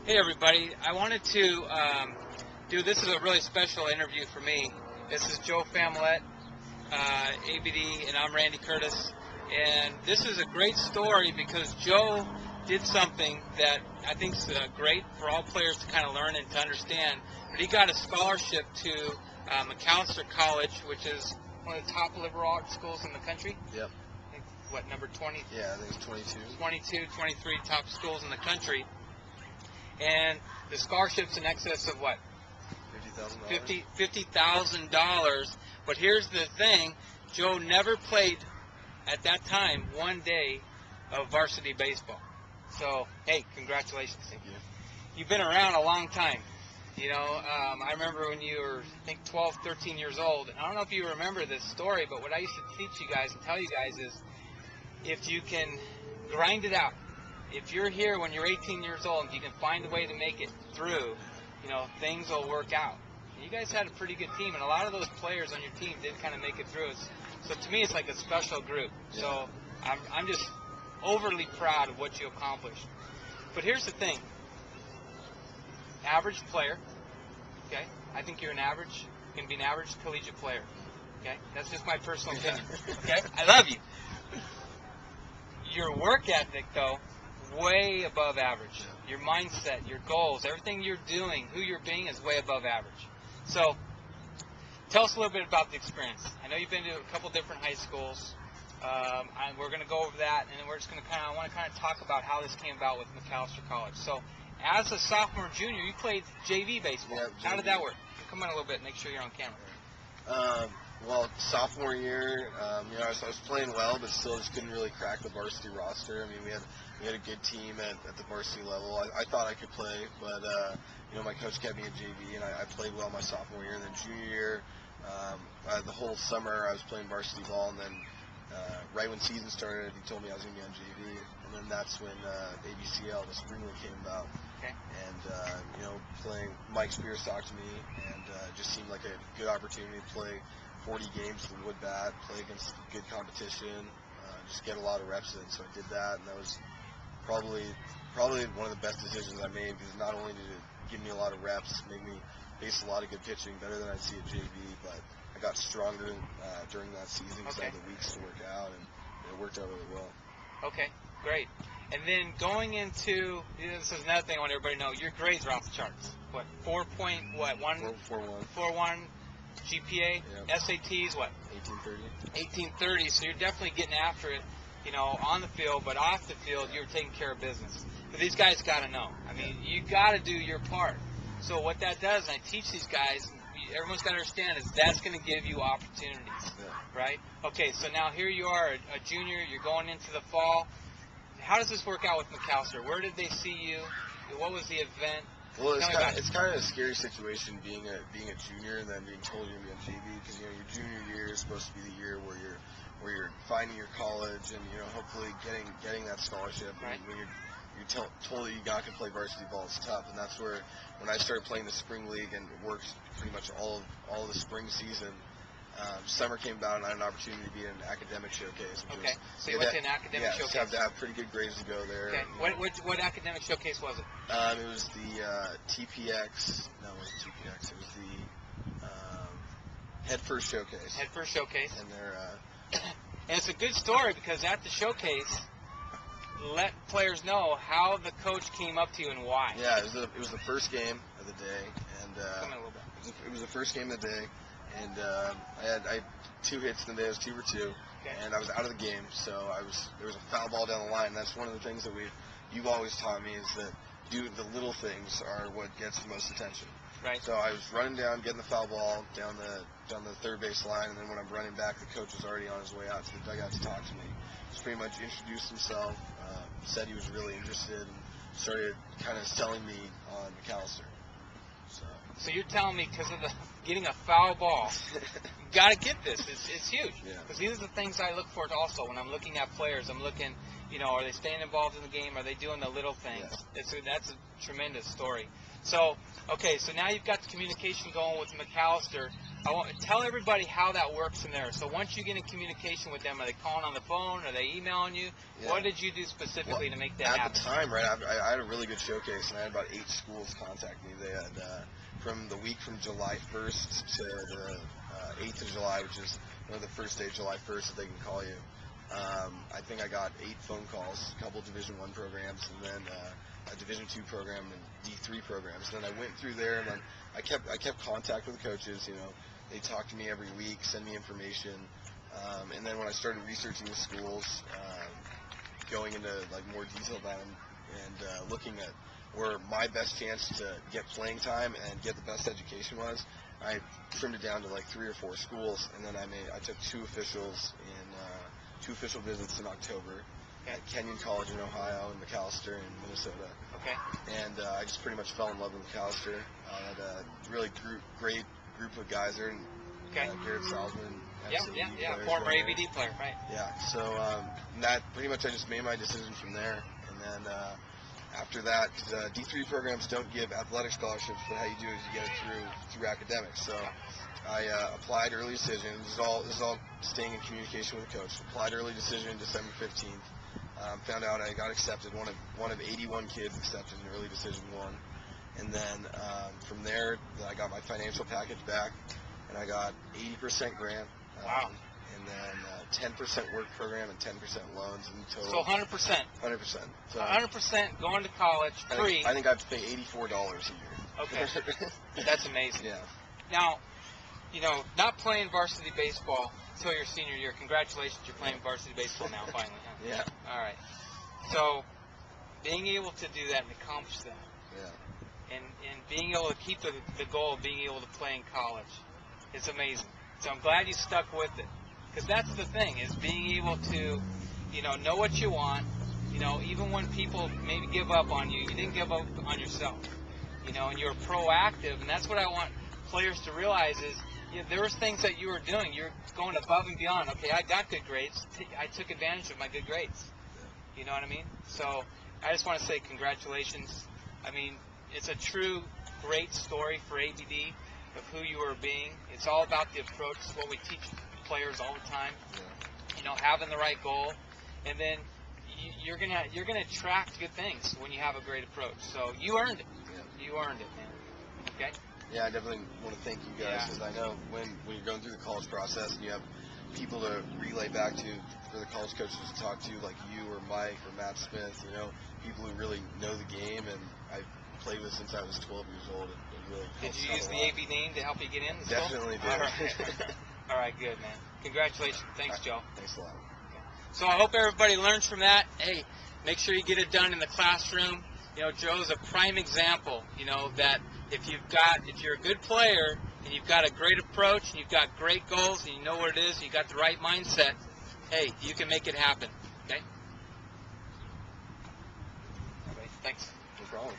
Hey everybody, I wanted to this is a really special interview for me. This is Joe Familette, ABD, and I'm Randy Curtis. And this is a great story because Joe did something that I think is great for all players to kind of learn and to understand. But he got a scholarship to Macalester College, which is one of the top liberal arts schools in the country. Yep. I think, what, number 20? Yeah, I think it's 22. 22, 23 top schools in the country. And the scholarship's in excess of what? $50,000. $50,000. But here's the thing, Joe never played at that time 1 day of varsity baseball. So, hey, congratulations. Thank you. You've been around a long time. You know, I remember when you were, I think, 12, 13 years old. And I don't know if you remember this story, but what I used to teach you guys and tell you guys is if you can grind it out, if you're here when you're 18 years old and you can find a way to make it through, you know, things will work out. And you guys had a pretty good team, and a lot of those players on your team did kind of make it through. So to me, it's like a special group. Yeah. So I'm just overly proud of what you accomplished. But here's the thing. Average player, okay? I think you're can be an average collegiate player, okay? That's just my personal opinion, okay? I love you. Your work ethic, though, way above average. Your mindset, your goals, everything you're doing, who you're being is way above average. So, tell us a little bit about the experience. I know you've been to a couple different high schools. We're going to go over that, and then we're just going to I want to talk about how this came about with Macalester College. So, as a sophomore, junior, you played JV baseball. Yeah, How JV. did that work? Come on a little bit. Make sure you're on camera. Well, sophomore year, you know, I was playing well, but still just couldn't really crack the varsity roster. I mean, we had a good team at the varsity level. I thought I could play, but you know, my coach kept me in JV, and I played well my sophomore year. And then junior year, the whole summer I was playing varsity ball, and then right when season started, he told me I was going to be on JV, and then that's when ABCL, the spring league, came about. Okay. And you know, playing, Mike Spears talked to me, and it just seemed like a good opportunity to play 40 games with the wood bat, play against good competition, just get a lot of reps in. So I did that, and that was probably one of the best decisions I made, because not only did it give me a lot of reps, made me face a lot of good pitching, better than I'd see at JV, but I got stronger during that season because I had the weeks to work out, and it worked out really well. Okay, great. And then going into, this is another thing I want everybody to know, your grades are off the charts. What, 4.1? 4.1 GPA, Yep. SATs, what? 1830. 1830, so you're definitely getting after it, you know, on the field, but off the field, you're taking care of business. But these guys got to know. I mean, you got to do your part. So what that does, and I teach these guys, everyone's got to understand, is that's going to give you opportunities, right? Okay, so now here you are, a junior, you're going into the fall. How does this work out with Macalester? Where did they see you? What was the event? Well, it's kind of a scary situation being a junior and then being told you're going to be on JV, because you know your junior year is supposed to be the year where you're finding your college and, you know, hopefully getting that scholarship. Right. And when you're told that you got to play varsity ball, it's tough. And that's where when I started playing the spring league, and it worked pretty much all of the spring season. Summer came about, and I had an opportunity to be in an academic showcase. Okay, so you went to an academic showcase. Yeah, have to have pretty good grades to go there. Okay, what academic showcase was it? It was the TPX. No, it wasn't TPX. It was the Head First Showcase. Head First Showcase. And they're and it's a good story because at the showcase, let players know how the coach came up to you and why. Yeah, it was the first game of the day, and Come in a little bit. it was the first game of the day, and I had 2 hits in the day. I was 2 for 2, and I was out of the game. So there was a foul ball down the line. And that's one of the things that you've always taught me, is that the little things are what gets the most attention. Right. So I was running down, getting the foul ball down the third base line, and then when I'm running back, the coach was already on his way out to the dugout to talk to me. Just pretty much introduced himself, said he was really interested, and started kind of selling me on Macalester. So you're telling me because of getting a foul ball, you got to get this. It's huge. Because these are the things I look for also when I'm looking at players. I'm looking, you know, are they staying involved in the game? Are they doing the little things? That's a tremendous story. So, okay, so now you've got the communication going with Macalester. tell everybody how that works in there. So once you get in communication with them, are they calling on the phone? Are they emailing you? Yeah. What did you do specifically to make that At happen? the time, right after, I had a really good showcase, and I had about 8 schools contact me. They had from the week from July 1st to the 8th of July, which is the first day, July 1st, that they can call you. I think I got 8 phone calls, a couple Division I programs, and then a Division II program and D3 programs. And then I went through there, and then I kept contact with the coaches. They talk to me every week, send me information, and then when I started researching the schools, going into like more detail about them, and looking at where my best chance to get playing time and get the best education was, I trimmed it down to like 3 or 4 schools, and then I took 2 official visits in October at Kenyon College in Ohio and McAllister in Minnesota. Okay. And I just pretty much fell in love with McAllister. I had a really great group of guys there. And, Garrett Salzman. Yeah. Former ABD player, right? Yeah. So that pretty much I just made my decision from there. And then after that, D3 programs don't give athletic scholarships, but how you do is you get it through academics. So I applied early decision. This is all staying in communication with the coach. Applied early decision December 15th. Found out I got accepted. One of 81 kids accepted in early decision 1. And then from there, I got my financial package back, and I got 80% grant. Wow. And then 10% work program and 10% loans in total. So 100%. 100%. So 100% going to college free. I think I have to pay $84 a year. Okay. That's amazing. Yeah. Now, not playing varsity baseball until your senior year. Congratulations, you're playing varsity baseball now finally. Huh? Yeah. All right. So being able to do that and accomplish that. Yeah. And being able to keep the goal of being able to play in college is amazing. So I'm glad you stuck with it. Because that's the thing, is being able to, know what you want. Even when people maybe give up on you, you didn't give up on yourself. And you're proactive. And that's what I want players to realize is, there was things that you were doing. You're going above and beyond. Okay, I got good grades. I took advantage of my good grades. You know what I mean? So I just want to say congratulations. I mean, it's a true great story for ABD of who you are being. It's all about the approach. It's what we teach players all the time. Having the right goal, and then you're gonna attract good things when you have a great approach. So you earned it. Yeah. You earned it, man. Okay. Yeah, I definitely want to thank you guys, because I know when you're going through the college process and you have people to relay back to, for the college coaches to talk to, like you or Mike or Matt Smith, people who really know the game, and I played with since I was 12 years old. It really did you use the AB name to help you get in? Definitely did. All right. All right, good, man. Congratulations. Thanks, Joe. Thanks a lot. So I hope everybody learns from that. Hey, make sure you get it done in the classroom. Joe's a prime example, that if you're a good player and you've got a great approach and you've got great goals and you know what it is, you got the right mindset, hey, you can make it happen. Okay? Okay, thanks. No problem.